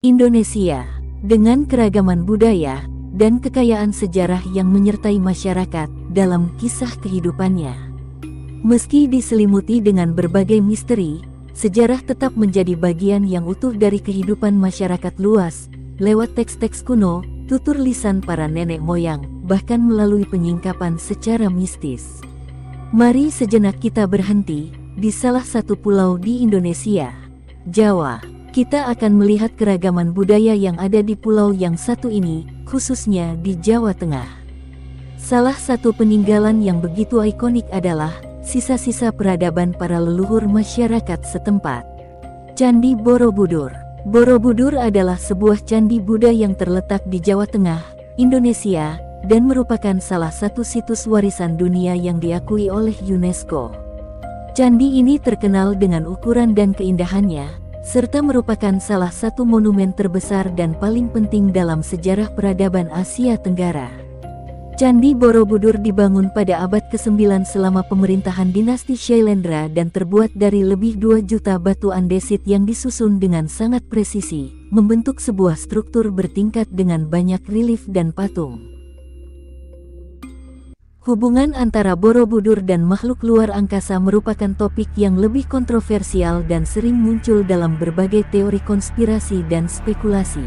Indonesia, dengan keragaman budaya dan kekayaan sejarah yang menyertai masyarakat dalam kisah kehidupannya. Meski diselimuti dengan berbagai misteri, sejarah tetap menjadi bagian yang utuh dari kehidupan masyarakat luas, lewat teks-teks kuno, tutur lisan para nenek moyang, bahkan melalui penyingkapan secara mistis. Mari sejenak kita berhenti di salah satu pulau di Indonesia, Jawa. Kita akan melihat keragaman budaya yang ada di pulau yang satu ini, khususnya di Jawa Tengah. Salah satu peninggalan yang begitu ikonik adalah sisa-sisa peradaban para leluhur masyarakat setempat. Candi Borobudur. Borobudur adalah sebuah candi Buddha yang terletak di Jawa Tengah, Indonesia, dan merupakan salah satu situs warisan dunia yang diakui oleh UNESCO. Candi ini terkenal dengan ukuran dan keindahannya, serta merupakan salah satu monumen terbesar dan paling penting dalam sejarah peradaban Asia Tenggara. Candi Borobudur dibangun pada abad ke-9 selama pemerintahan dinasti Shailendra dan terbuat dari lebih 2 juta batu andesit yang disusun dengan sangat presisi, membentuk sebuah struktur bertingkat dengan banyak relief dan patung. Hubungan antara Borobudur dan makhluk luar angkasa merupakan topik yang lebih kontroversial dan sering muncul dalam berbagai teori konspirasi dan spekulasi.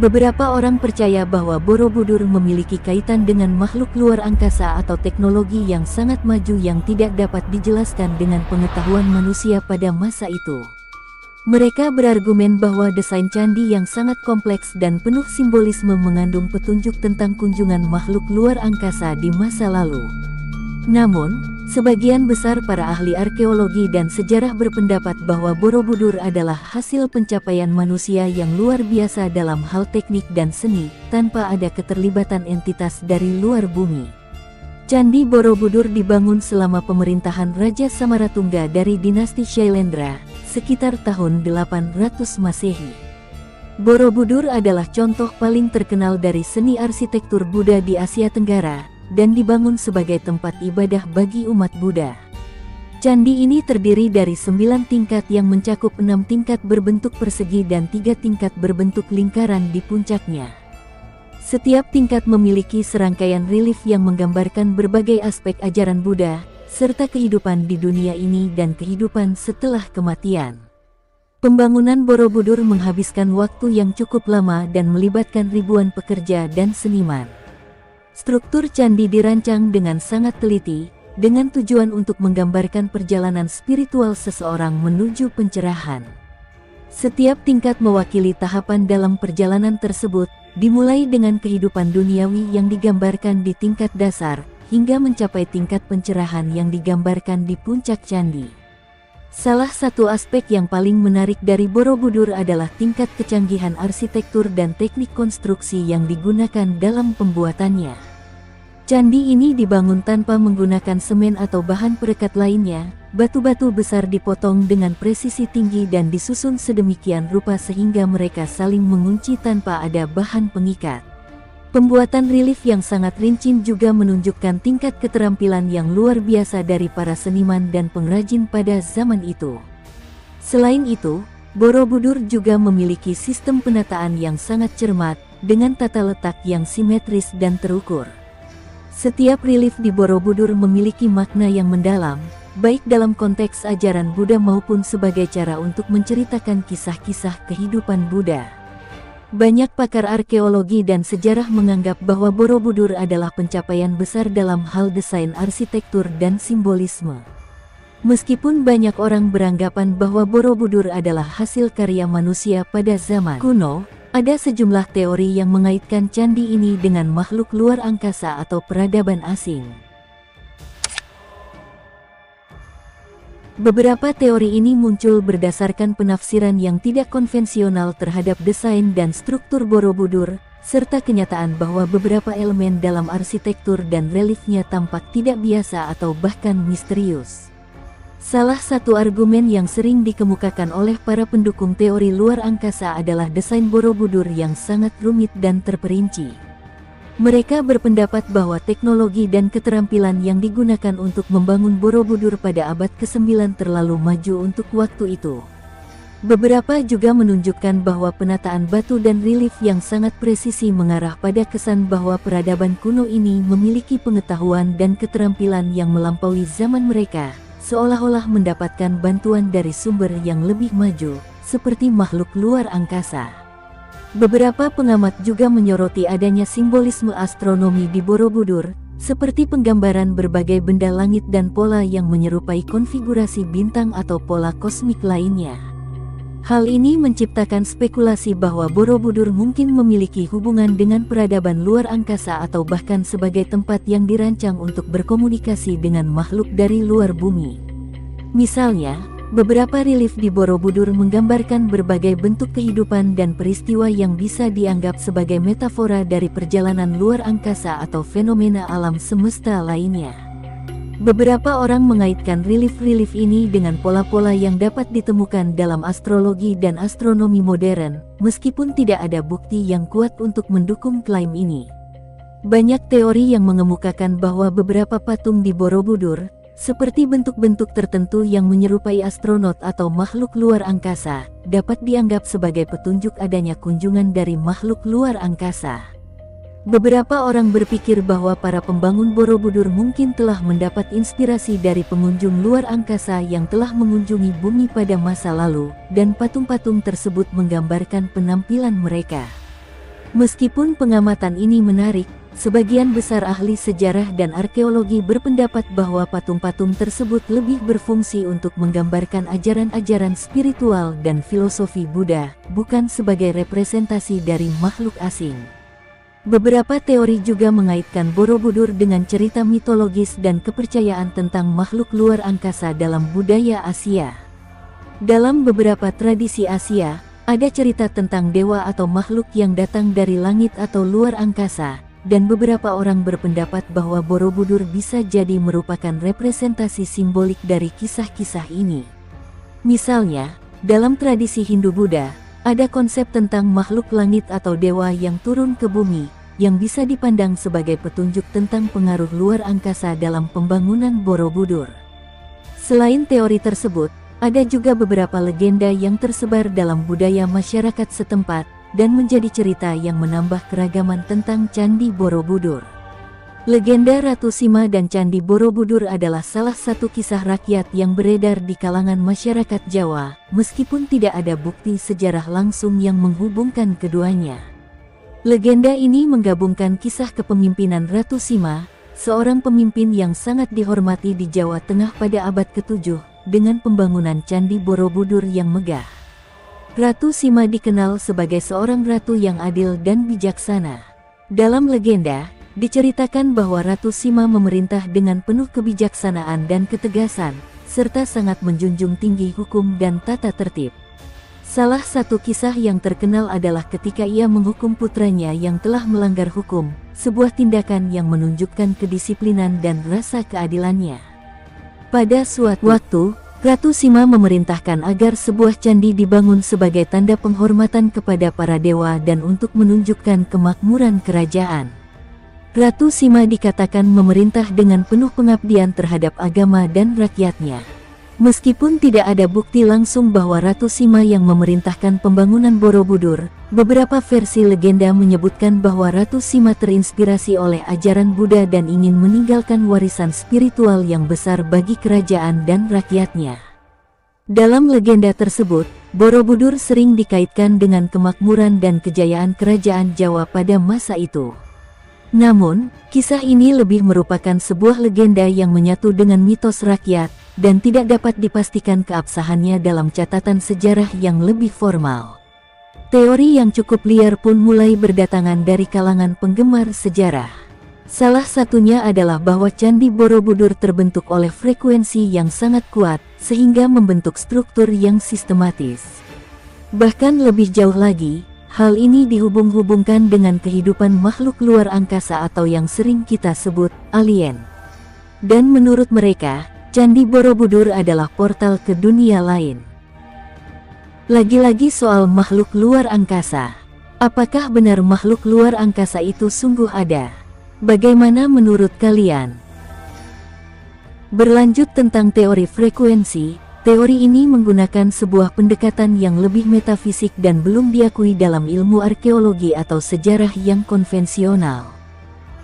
Beberapa orang percaya bahwa Borobudur memiliki kaitan dengan makhluk luar angkasa atau teknologi yang sangat maju yang tidak dapat dijelaskan dengan pengetahuan manusia pada masa itu. Mereka berargumen bahwa desain candi yang sangat kompleks dan penuh simbolisme mengandung petunjuk tentang kunjungan makhluk luar angkasa di masa lalu. Namun, sebagian besar para ahli arkeologi dan sejarah berpendapat bahwa Borobudur adalah hasil pencapaian manusia yang luar biasa dalam hal teknik dan seni, tanpa ada keterlibatan entitas dari luar bumi. Candi Borobudur dibangun selama pemerintahan Raja Samaratungga dari dinasti Shailendra, sekitar tahun 800 Masehi. Borobudur adalah contoh paling terkenal dari seni arsitektur Buddha di Asia Tenggara, dan dibangun sebagai tempat ibadah bagi umat Buddha. Candi ini terdiri dari 9 tingkat yang mencakup 6 tingkat berbentuk persegi dan 3 tingkat berbentuk lingkaran di puncaknya. Setiap tingkat memiliki serangkaian relief yang menggambarkan berbagai aspek ajaran Buddha, serta kehidupan di dunia ini dan kehidupan setelah kematian. Pembangunan Borobudur menghabiskan waktu yang cukup lama dan melibatkan ribuan pekerja dan seniman. Struktur candi dirancang dengan sangat teliti, dengan tujuan untuk menggambarkan perjalanan spiritual seseorang menuju pencerahan. Setiap tingkat mewakili tahapan dalam perjalanan tersebut, dimulai dengan kehidupan duniawi yang digambarkan di tingkat dasar, hingga mencapai tingkat pencerahan yang digambarkan di puncak candi. Salah satu aspek yang paling menarik dari Borobudur adalah tingkat kecanggihan arsitektur dan teknik konstruksi yang digunakan dalam pembuatannya. Candi ini dibangun tanpa menggunakan semen atau bahan perekat lainnya. Batu-batu besar dipotong dengan presisi tinggi dan disusun sedemikian rupa sehingga mereka saling mengunci tanpa ada bahan pengikat. Pembuatan relief yang sangat rinci juga menunjukkan tingkat keterampilan yang luar biasa dari para seniman dan pengrajin pada zaman itu. Selain itu, Borobudur juga memiliki sistem penataan yang sangat cermat, dengan tata letak yang simetris dan terukur. Setiap relief di Borobudur memiliki makna yang mendalam, baik dalam konteks ajaran Buddha maupun sebagai cara untuk menceritakan kisah-kisah kehidupan Buddha. Banyak pakar arkeologi dan sejarah menganggap bahwa Borobudur adalah pencapaian besar dalam hal desain arsitektur dan simbolisme. Meskipun banyak orang beranggapan bahwa Borobudur adalah hasil karya manusia pada zaman kuno, ada sejumlah teori yang mengaitkan candi ini dengan makhluk luar angkasa atau peradaban asing. Beberapa teori ini muncul berdasarkan penafsiran yang tidak konvensional terhadap desain dan struktur Borobudur, serta kenyataan bahwa beberapa elemen dalam arsitektur dan reliefnya tampak tidak biasa atau bahkan misterius. Salah satu argumen yang sering dikemukakan oleh para pendukung teori luar angkasa adalah desain Borobudur yang sangat rumit dan terperinci. Mereka berpendapat bahwa teknologi dan keterampilan yang digunakan untuk membangun Borobudur pada abad ke-9 terlalu maju untuk waktu itu. Beberapa juga menunjukkan bahwa penataan batu dan relief yang sangat presisi mengarah pada kesan bahwa peradaban kuno ini memiliki pengetahuan dan keterampilan yang melampaui zaman mereka, seolah-olah mendapatkan bantuan dari sumber yang lebih maju, seperti makhluk luar angkasa. Beberapa pengamat juga menyoroti adanya simbolisme astronomi di Borobudur, seperti penggambaran berbagai benda langit dan pola yang menyerupai konfigurasi bintang atau pola kosmik lainnya. Hal ini menciptakan spekulasi bahwa Borobudur mungkin memiliki hubungan dengan peradaban luar angkasa atau bahkan sebagai tempat yang dirancang untuk berkomunikasi dengan makhluk dari luar bumi. Misalnya, beberapa relief di Borobudur menggambarkan berbagai bentuk kehidupan dan peristiwa yang bisa dianggap sebagai metafora dari perjalanan luar angkasa atau fenomena alam semesta lainnya. Beberapa orang mengaitkan relief-relief ini dengan pola-pola yang dapat ditemukan dalam astrologi dan astronomi modern, meskipun tidak ada bukti yang kuat untuk mendukung klaim ini. Banyak teori yang mengemukakan bahwa beberapa patung di Borobudur, seperti bentuk-bentuk tertentu yang menyerupai astronot atau makhluk luar angkasa, dapat dianggap sebagai petunjuk adanya kunjungan dari makhluk luar angkasa. Beberapa orang berpikir bahwa para pembangun Borobudur mungkin telah mendapat inspirasi dari pengunjung luar angkasa yang telah mengunjungi bumi pada masa lalu, dan patung-patung tersebut menggambarkan penampilan mereka. Meskipun pengamatan ini menarik, sebagian besar ahli sejarah dan arkeologi berpendapat bahwa patung-patung tersebut lebih berfungsi untuk menggambarkan ajaran-ajaran spiritual dan filosofi Buddha, bukan sebagai representasi dari makhluk asing. Beberapa teori juga mengaitkan Borobudur dengan cerita mitologis dan kepercayaan tentang makhluk luar angkasa dalam budaya Asia. Dalam beberapa tradisi Asia, ada cerita tentang dewa atau makhluk yang datang dari langit atau luar angkasa, dan beberapa orang berpendapat bahwa Borobudur bisa jadi merupakan representasi simbolik dari kisah-kisah ini. Misalnya, dalam tradisi Hindu-Buddha, ada konsep tentang makhluk langit atau dewa yang turun ke bumi, yang bisa dipandang sebagai petunjuk tentang pengaruh luar angkasa dalam pembangunan Borobudur. Selain teori tersebut, ada juga beberapa legenda yang tersebar dalam budaya masyarakat setempat, dan menjadi cerita yang menambah keragaman tentang Candi Borobudur. Legenda Ratu Sima dan Candi Borobudur adalah salah satu kisah rakyat yang beredar di kalangan masyarakat Jawa, meskipun tidak ada bukti sejarah langsung yang menghubungkan keduanya. Legenda ini menggabungkan kisah kepemimpinan Ratu Sima, seorang pemimpin yang sangat dihormati di Jawa Tengah pada abad ke-7, dengan pembangunan Candi Borobudur yang megah. Ratu Sima dikenal sebagai seorang ratu yang adil dan bijaksana. Dalam legenda, diceritakan bahwa Ratu Sima memerintah dengan penuh kebijaksanaan dan ketegasan, serta sangat menjunjung tinggi hukum dan tata tertib. Salah satu kisah yang terkenal adalah ketika ia menghukum putranya yang telah melanggar hukum, sebuah tindakan yang menunjukkan kedisiplinan dan rasa keadilannya. Pada suatu waktu, Ratu Sima memerintahkan agar sebuah candi dibangun sebagai tanda penghormatan kepada para dewa dan untuk menunjukkan kemakmuran kerajaan. Ratu Sima dikatakan memerintah dengan penuh pengabdian terhadap agama dan rakyatnya. Meskipun tidak ada bukti langsung bahwa Ratu Sima yang memerintahkan pembangunan Borobudur, beberapa versi legenda menyebutkan bahwa Ratu Sima terinspirasi oleh ajaran Buddha dan ingin meninggalkan warisan spiritual yang besar bagi kerajaan dan rakyatnya. Dalam legenda tersebut, Borobudur sering dikaitkan dengan kemakmuran dan kejayaan kerajaan Jawa pada masa itu. Namun, kisah ini lebih merupakan sebuah legenda yang menyatu dengan mitos rakyat, dan tidak dapat dipastikan keabsahannya dalam catatan sejarah yang lebih formal. Teori yang cukup liar pun mulai berdatangan dari kalangan penggemar sejarah. Salah satunya adalah bahwa Candi Borobudur terbentuk oleh frekuensi yang sangat kuat, sehingga membentuk struktur yang sistematis. Bahkan lebih jauh lagi, hal ini dihubung-hubungkan dengan kehidupan makhluk luar angkasa atau yang sering kita sebut alien. Dan menurut mereka, Candi Borobudur adalah portal ke dunia lain. Lagi-lagi soal makhluk luar angkasa. Apakah benar makhluk luar angkasa itu sungguh ada? Bagaimana menurut kalian? Berlanjut tentang teori frekuensi, teori ini menggunakan sebuah pendekatan yang lebih metafisik dan belum diakui dalam ilmu arkeologi atau sejarah yang konvensional.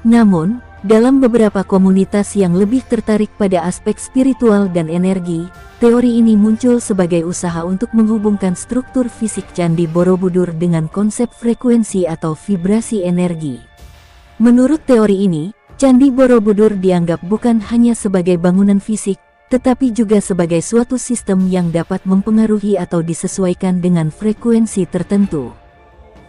Namun, dalam beberapa komunitas yang lebih tertarik pada aspek spiritual dan energi, teori ini muncul sebagai usaha untuk menghubungkan struktur fisik Candi Borobudur dengan konsep frekuensi atau vibrasi energi. Menurut teori ini, Candi Borobudur dianggap bukan hanya sebagai bangunan fisik, tetapi juga sebagai suatu sistem yang dapat mempengaruhi atau disesuaikan dengan frekuensi tertentu.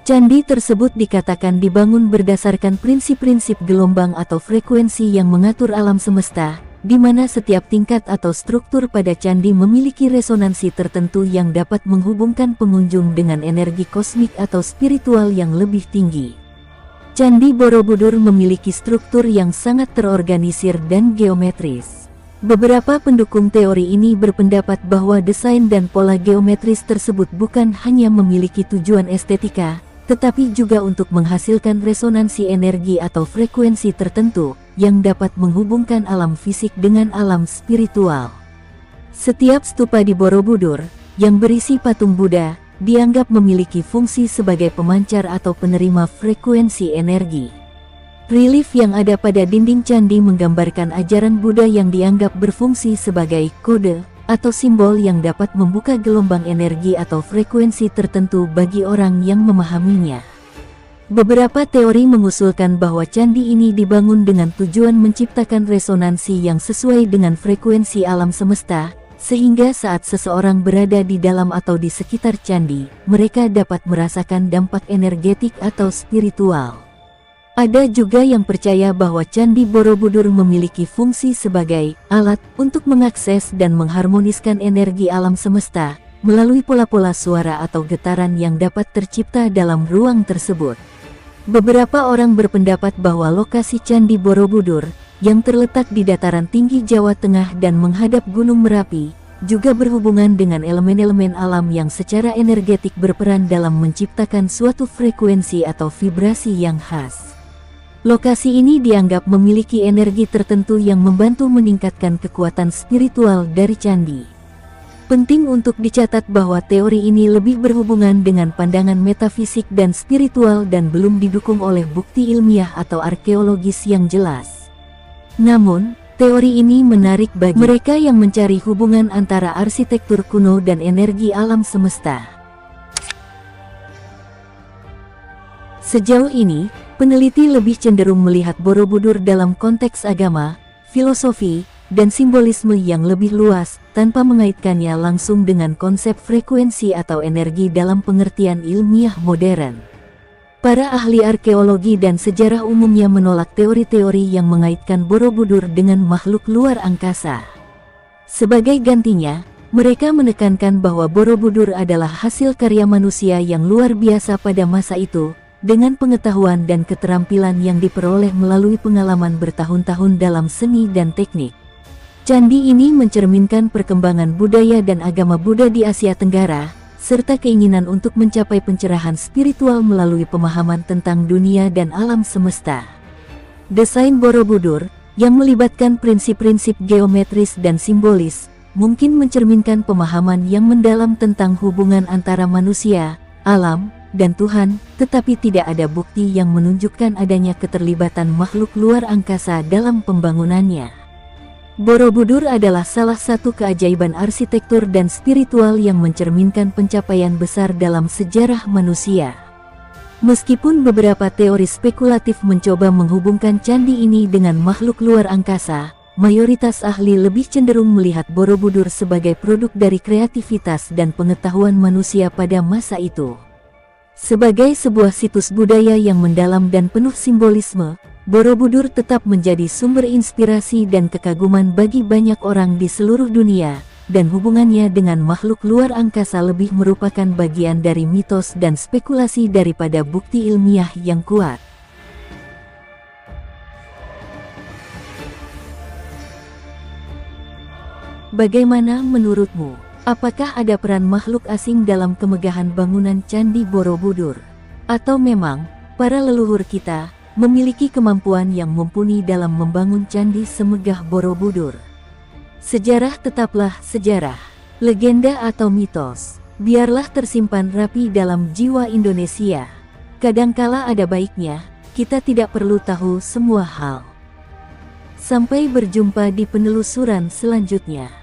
Candi tersebut dikatakan dibangun berdasarkan prinsip-prinsip gelombang atau frekuensi yang mengatur alam semesta, di mana setiap tingkat atau struktur pada candi memiliki resonansi tertentu yang dapat menghubungkan pengunjung dengan energi kosmik atau spiritual yang lebih tinggi. Candi Borobudur memiliki struktur yang sangat terorganisir dan geometris. Beberapa pendukung teori ini berpendapat bahwa desain dan pola geometris tersebut bukan hanya memiliki tujuan estetika, tetapi juga untuk menghasilkan resonansi energi atau frekuensi tertentu yang dapat menghubungkan alam fisik dengan alam spiritual. Setiap stupa di Borobudur yang berisi patung Buddha dianggap memiliki fungsi sebagai pemancar atau penerima frekuensi energi. Relief yang ada pada dinding candi menggambarkan ajaran Buddha yang dianggap berfungsi sebagai kode atau simbol yang dapat membuka gelombang energi atau frekuensi tertentu bagi orang yang memahaminya. Beberapa teori mengusulkan bahwa candi ini dibangun dengan tujuan menciptakan resonansi yang sesuai dengan frekuensi alam semesta, sehingga saat seseorang berada di dalam atau di sekitar candi, mereka dapat merasakan dampak energetik atau spiritual. Ada juga yang percaya bahwa Candi Borobudur memiliki fungsi sebagai alat untuk mengakses dan mengharmoniskan energi alam semesta melalui pola-pola suara atau getaran yang dapat tercipta dalam ruang tersebut. Beberapa orang berpendapat bahwa lokasi Candi Borobudur yang terletak di dataran tinggi Jawa Tengah dan menghadap Gunung Merapi juga berhubungan dengan elemen-elemen alam yang secara energetik berperan dalam menciptakan suatu frekuensi atau vibrasi yang khas. Lokasi ini dianggap memiliki energi tertentu yang membantu meningkatkan kekuatan spiritual dari candi. Penting untuk dicatat bahwa teori ini lebih berhubungan dengan pandangan metafisik dan spiritual dan belum didukung oleh bukti ilmiah atau arkeologis yang jelas. Namun, teori ini menarik bagi mereka yang mencari hubungan antara arsitektur kuno dan energi alam semesta. Sejauh ini, peneliti lebih cenderung melihat Borobudur dalam konteks agama, filosofi, dan simbolisme yang lebih luas, tanpa mengaitkannya langsung dengan konsep frekuensi atau energi dalam pengertian ilmiah modern. Para ahli arkeologi dan sejarah umumnya menolak teori-teori yang mengaitkan Borobudur dengan makhluk luar angkasa. Sebagai gantinya, mereka menekankan bahwa Borobudur adalah hasil karya manusia yang luar biasa pada masa itu, dengan pengetahuan dan keterampilan yang diperoleh melalui pengalaman bertahun-tahun dalam seni dan teknik. Candi ini mencerminkan perkembangan budaya dan agama Buddha di Asia Tenggara, serta keinginan untuk mencapai pencerahan spiritual melalui pemahaman tentang dunia dan alam semesta. Desain Borobudur, yang melibatkan prinsip-prinsip geometris dan simbolis, mungkin mencerminkan pemahaman yang mendalam tentang hubungan antara manusia, alam, dan Tuhan, tetapi tidak ada bukti yang menunjukkan adanya keterlibatan makhluk luar angkasa dalam pembangunannya. Borobudur adalah salah satu keajaiban arsitektur dan spiritual yang mencerminkan pencapaian besar dalam sejarah manusia. Meskipun beberapa teori spekulatif mencoba menghubungkan candi ini dengan makhluk luar angkasa, mayoritas ahli lebih cenderung melihat Borobudur sebagai produk dari kreativitas dan pengetahuan manusia pada masa itu. Sebagai sebuah situs budaya yang mendalam dan penuh simbolisme, Borobudur tetap menjadi sumber inspirasi dan kekaguman bagi banyak orang di seluruh dunia, dan hubungannya dengan makhluk luar angkasa lebih merupakan bagian dari mitos dan spekulasi daripada bukti ilmiah yang kuat. Bagaimana menurutmu? Apakah ada peran makhluk asing dalam kemegahan bangunan Candi Borobudur? Atau memang, para leluhur kita memiliki kemampuan yang mumpuni dalam membangun candi semegah Borobudur? Sejarah tetaplah sejarah. Legenda atau mitos, biarlah tersimpan rapi dalam jiwa Indonesia. Kadangkala ada baiknya, kita tidak perlu tahu semua hal. Sampai berjumpa di penelusuran selanjutnya.